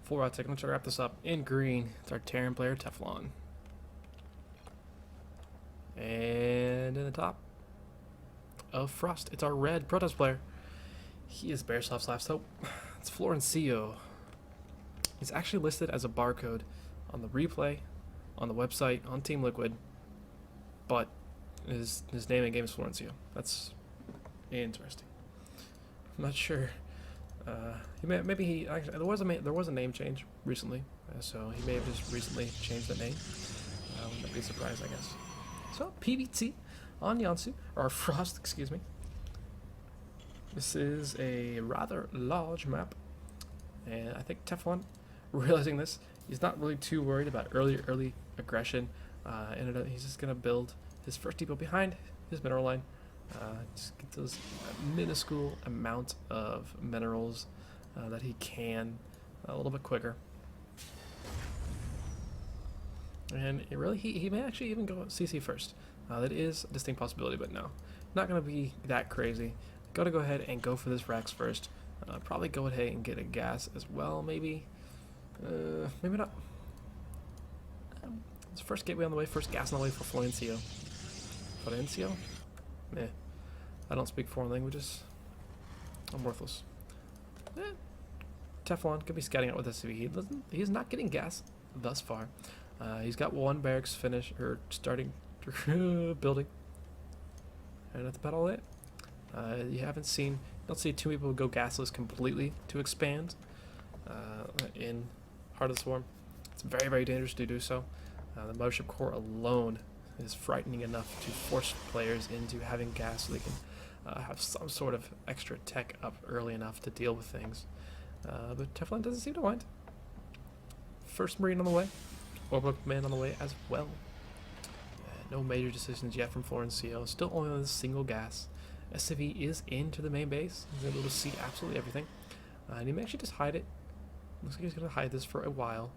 4 out of 6. Let's wrap this up in green. It's our Terran player Teflon. And in the top of Frost, it's our red Protoss player. He is Bearsof's last hope. It's Florencio. He's actually listed as a barcode on the replay, on the website, on Team Liquid, but his name in game is Florencio. That's interesting. I'm not sure. Maybe he actually there was a name change recently, so he may have just recently changed the name. Wouldn't be surprised, I guess. So PVT on Yansu or Frost, excuse me. This is a rather large map, and I think Teflon, realizing this, he's not really too worried about early aggression. And he's just gonna build his first depot behind his mineral line. Just get those minuscule amount of minerals that he can a little bit quicker. And he may actually even go CC first. That is a distinct possibility, but no, not gonna be that crazy. Gotta go ahead and go for this Rex first. Probably go ahead and get a gas as well, maybe. Maybe not. It's first gateway on the way, first gas on the way for Florencio. Florencio? Meh. I don't speak foreign languages. I'm worthless. Teflon could be scouting out with SCV. He's not getting gas thus far. He's got one barracks finish or starting building. And that's about all it. You don't see two people go gasless completely to expand in Heart of the Swarm. It's very, very dangerous to do so. The Mothership Core alone is frightening enough to force players into having gas so they can have some sort of extra tech up early enough to deal with things. But Teflon doesn't seem to mind. First Marine on the way. Orbital Command on the way as well. No major decisions yet from Florencio. Still only on a single gas. SCV is into the main base. He's able to see absolutely everything. And he may actually just hide it. Looks like he's going to hide this for a while.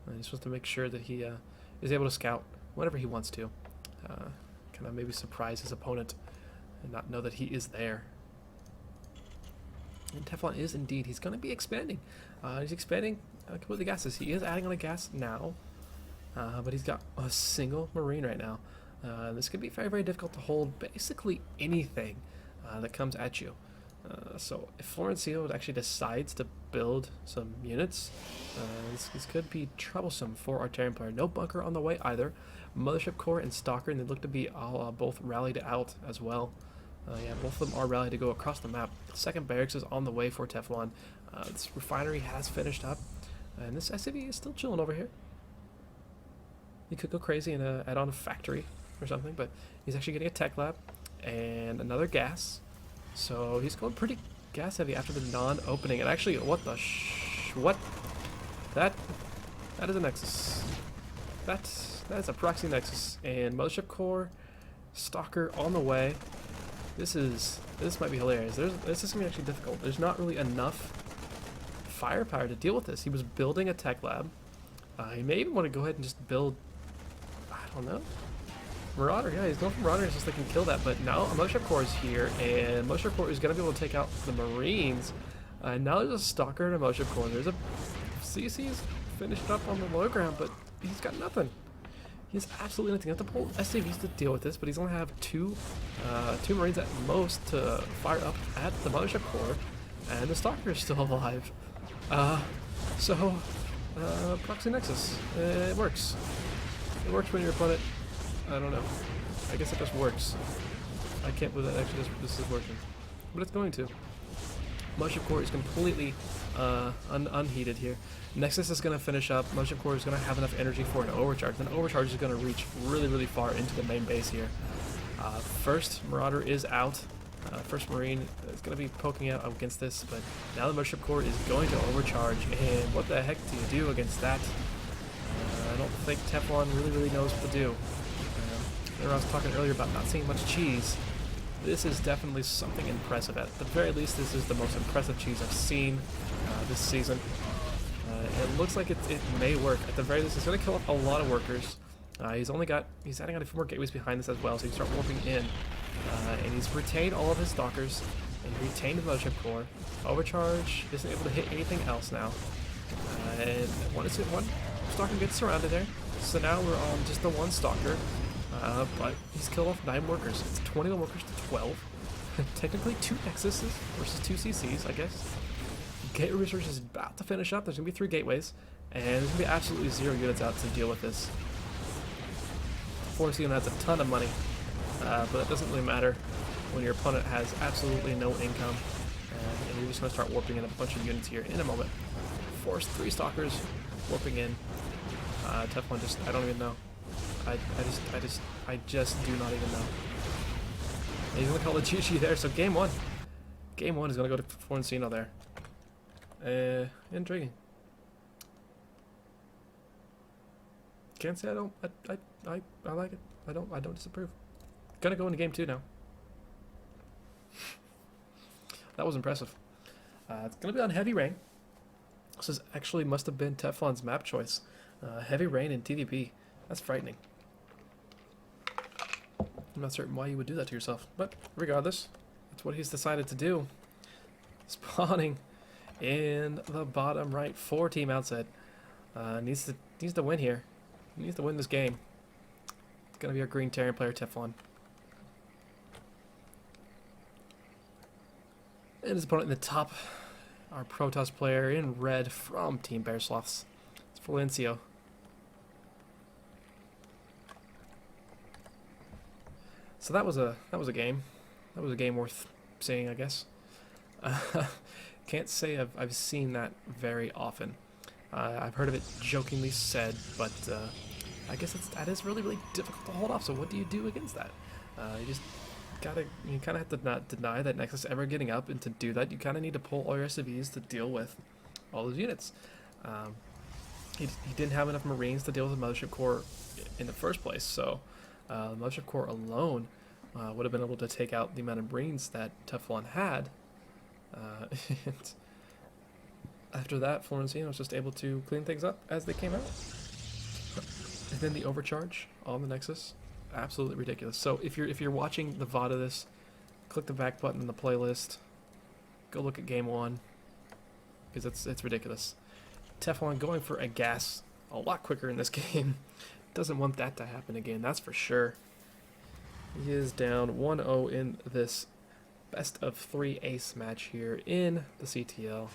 And he's supposed to make sure that he is able to scout whenever he wants to. Kind of maybe surprise his opponent and not know that he is there. And Teflon is indeed. He's going to be expanding. He's expanding completely gases. He is adding on a gas now. But he's got a single Marine right now. This could be very, very difficult to hold basically anything that comes at you. So if Florencio actually decides to build some units, this could be troublesome for our Terran player. No bunker on the way either. Mothership Core and Stalker, and they look to be both rallied out as well. Yeah, both of them are rallied to go across the map. The second barracks is on the way for Teflon. This refinery has finished up, and this SCV is still chilling over here. He could go crazy and add on a factory or something, but he's actually getting a tech lab and another gas. So he's going pretty gas heavy after the non-opening. And actually, what the what? That is a Nexus. That is a proxy Nexus. And Mothership Core, Stalker on the way. This might be hilarious. This is gonna be actually difficult. There's not really enough firepower to deal with this. He was building a tech lab. He may even want to go ahead and just build, I don't know, Marauder. Yeah, he's going for Marauder just so they can kill that. But now a Mothership Core is here, and Mothership Core is going to be able to take out the Marines. Now there's a Stalker and a Mothership Core. There's a CC's finished up on the low ground, but he's got nothing. He has absolutely nothing. You have to pull SCVs to deal with this, but he's only have two Marines at most to fire up at the Mothership Core, and the Stalker is still alive. Proxy Nexus. It works. It works when your opponent, I don't know. I guess it just works. I can't believe that actually this is working. But it's going to. Mothership Core is completely unheated here. Nexus is going to finish up. Mothership Core is going to have enough energy for an overcharge. Then overcharge is going to reach really, really far into the main base here. First Marauder is out. First Marine is going to be poking out against this, but now the Mothership Core is going to overcharge, and what the heck do you do against that? I don't think Teflon really knows what to do. Remember I was talking earlier about not seeing much cheese. This is definitely something impressive. At the very least, this is the most impressive cheese I've seen this season. It looks like it may work. At the very least, it's going to kill off a lot of workers. He's adding on a few more gateways behind this as well, so he can start warping in. And he's retained all of his Stalkers, and retained the Mothership Core. Overcharge isn't able to hit anything else now. And one stalker gets surrounded there. So now we're on just the one stalker. But he's killed off 9 workers. It's 21 workers to 12. Technically 2 Nexuses versus 2 CCs, I guess. Gateway research is about to finish up. There's going to be 3 gateways. And there's going to be absolutely 0 units out to deal with this. Florencio has a ton of money. But that doesn't really matter when your opponent has absolutely no income. And you're just going to start warping in a bunch of units here in a moment. Force 3 stalkers warping in. Teflon just, I don't even know. I just do not even know. He's gonna call it GG there, so game 1. Game 1 is gonna go to Florencio there. Intriguing. Can't say I don't. I like it. I don't disapprove. Gonna go into game 2 now. That was impressive. It's gonna be on heavy rain. This is actually must have been Teflon's map choice. Heavy rain in TVP. That's frightening. I'm not certain why you would do that to yourself, but regardless, that's what he's decided to do. Spawning in the bottom right for Team Outset. Needs to win here. Needs to win this game. It's gonna be our green Terran player Teflon. And his opponent in the top, our Protoss player in red from Team Bear Sloths. It's Florencio. So that was a game. That was a game worth seeing, I guess. Can't say I've seen that very often. I've heard of it jokingly said, but I guess that is really difficult to hold off. So what do you do against that? You kind of have to not deny that Nexus ever getting up, and to do that, you kind of need to pull all your SCVs to deal with all those units. He didn't have enough Marines to deal with the Mothership Core in the first place, so. The Mothership Core alone would have been able to take out the amount of Marines that Teflon had. And after that, Florencio was just able to clean things up as they came out. And then the overcharge on the Nexus, absolutely ridiculous. So if you're watching the VOD of this, click the back button in the playlist. Go look at game 1, because it's ridiculous. Teflon going for a gas a lot quicker in this game. Doesn't want that to happen again, that's for sure. He is down 1-0 in this best of 3 ace match here in the CTL.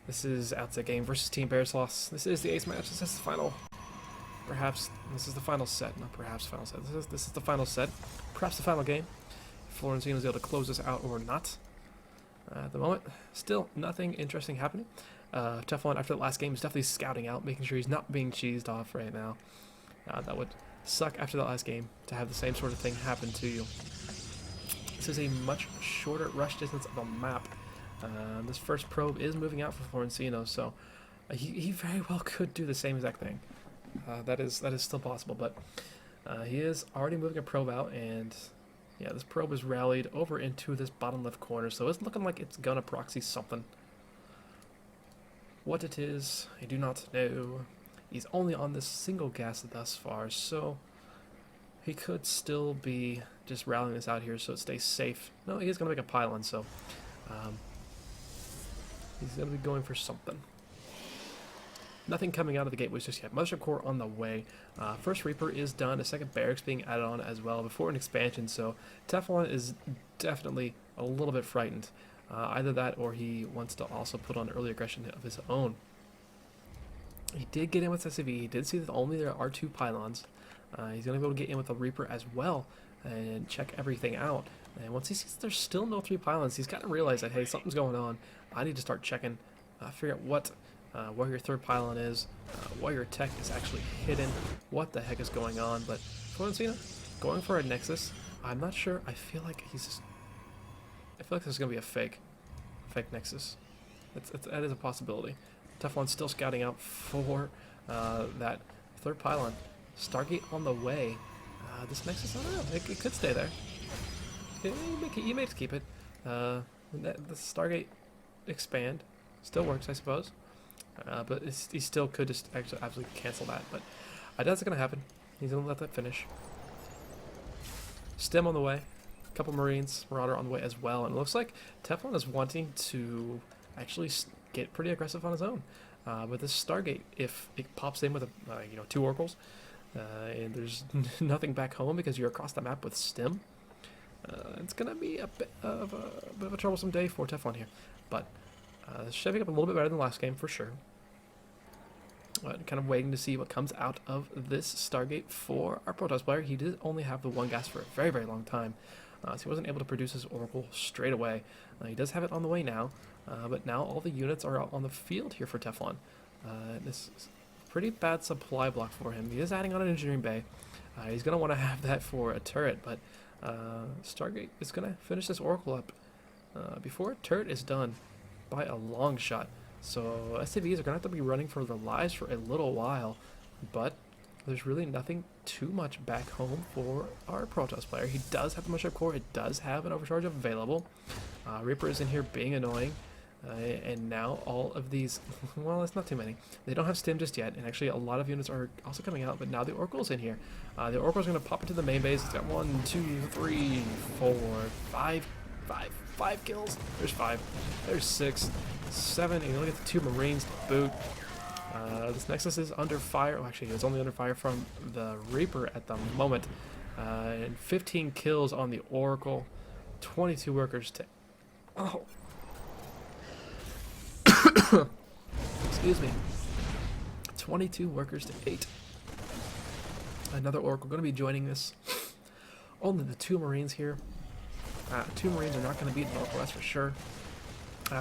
This is Outset game versus Team Bear Sloths. This is the ace match. This is the final. Perhaps this is the final set. Not perhaps final set. This is the final set. Perhaps the final game. Florencio is able to close this out or not. At the moment, still nothing interesting happening. Teflon, after the last game, is definitely scouting out, making sure he's not being cheesed off right now. That would suck after the last game to have the same sort of thing happen to you. This is a much shorter rush distance of a map. This first probe is moving out for Florencio, so he very well could do the same exact thing. That is still possible, but he is already moving a probe out, and yeah, this probe is rallied over into this bottom left corner, so it's looking like it's gonna proxy something. What it is, I do not know. He's only on this single gas thus far, so he could still be just rallying this out here so it stays safe. No, he's going to make a pylon, so he's going to be going for something. Nothing coming out of the gateways just yet. Mothership Core on the way. First Reaper is done. A second Barracks being added on as well before an expansion, so Teflon is definitely a little bit frightened. Either that or he wants to also put on early aggression of his own. He did get in with SCV. He did see that only there are 2 pylons. He's going to be able to get in with a Reaper as well and check everything out. And once he sees there's still no 3 pylons, he's got to realize that, hey, something's going on. I need to start checking, figure out what where your 3rd pylon is, where your tech is actually hidden, what the heck is going on. But Florencio going for a Nexus. I'm not sure. I feel like this is going to be a fake Nexus. That is a possibility. Teflon's still scouting out for that 3rd pylon. Stargate on the way. This Nexus, I don't know. It could stay there. You may keep it. The Stargate expand still works, I suppose. But he still could just actually absolutely cancel that. But I doubt it's going to happen. He's going to let that finish. Stem on the way. Couple Marines, Marauder on the way as well, and it looks like Teflon is wanting to actually get pretty aggressive on his own. With this Stargate, if it pops in with a, 2 oracles, and there's nothing back home because you're across the map with Stim, it's gonna be a bit of a troublesome day for Teflon here. But shaping up a little bit better than the last game for sure. Kind of waiting to see what comes out of this Stargate for our Protoss player. He did only have the 1 gas for a very, very long time, so he wasn't able to produce his Oracle straight away. He does have it on the way now, but now all the units are out on the field here for Teflon. This is a pretty bad supply block for him. He is adding on an engineering bay. He's going to want to have that for a turret, but Stargate is going to finish this Oracle up before a turret is done by a long shot. So SCVs are going to have to be running for their lives for a little while, but there's really nothing too much back home for our Protoss player. He does have the Mushroom Core, it does have an overcharge available. Reaper is in here being annoying, and now all of these, well, it's not too many. They don't have Stim just yet, and actually a lot of units are also coming out, but now the Oracle's in here. The Oracle's going to pop into the main base. It's got 1, 2, 3, 4, 5 kills. There's 5. There's 6. 7, and you look at the 2 Marines to boot. This Nexus is under fire. Well, actually, it's only under fire from the Reaper at the moment. And 15 kills on the Oracle. 22 workers to... Oh. Excuse me. 22 workers to 8. Another Oracle going to be joining this. Only the 2 Marines here. 2 Marines are not going to beat an Oracle, that's for sure.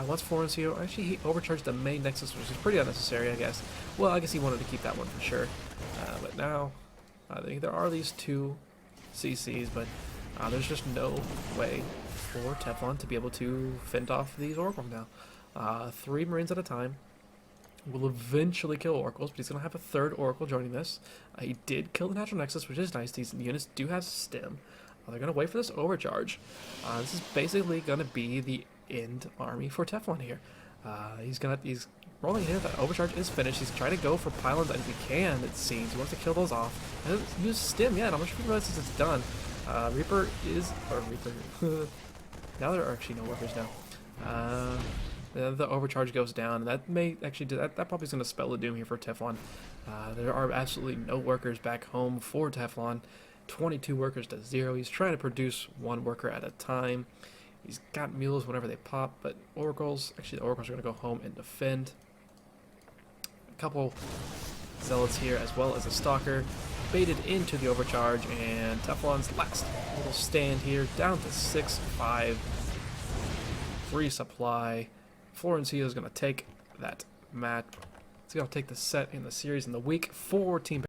Once Florencio, actually he overcharged the main Nexus, which is pretty unnecessary, I guess. Well, I guess he wanted to keep that one for sure. But now, I think there are these 2 CCs, but there's just no way for Teflon to be able to fend off these Oracles now. 3 Marines at a time will eventually kill Oracles, but he's going to have a 3rd Oracle joining this. He did kill the Natural Nexus, which is nice. These units do have Stim. They're going to wait for this overcharge. This is basically going to be the end army for Teflon here. He's rolling in. That overcharge is finished. He's trying to go for pylons as he can, it seems. He wants to kill those off. He doesn't use Stim yet. I'm not sure if he realizes it's done. Reaper is... Or Reaper... now there are actually no workers now. The overcharge goes down, and that may actually do that. That probably is going to spell the doom here for Teflon. There are absolutely no workers back home for Teflon. 22 workers to 0. He's trying to produce 1 worker at a time. He's got mules whenever they pop, but Oracles, actually the Oracles are going to go home and defend. A couple Zealots here, as well as a Stalker, baited into the overcharge, and Teflon's last little stand here, down to 6-5. Free supply. Florencio is going to take that match. He's going to take the set in the series in the week for Team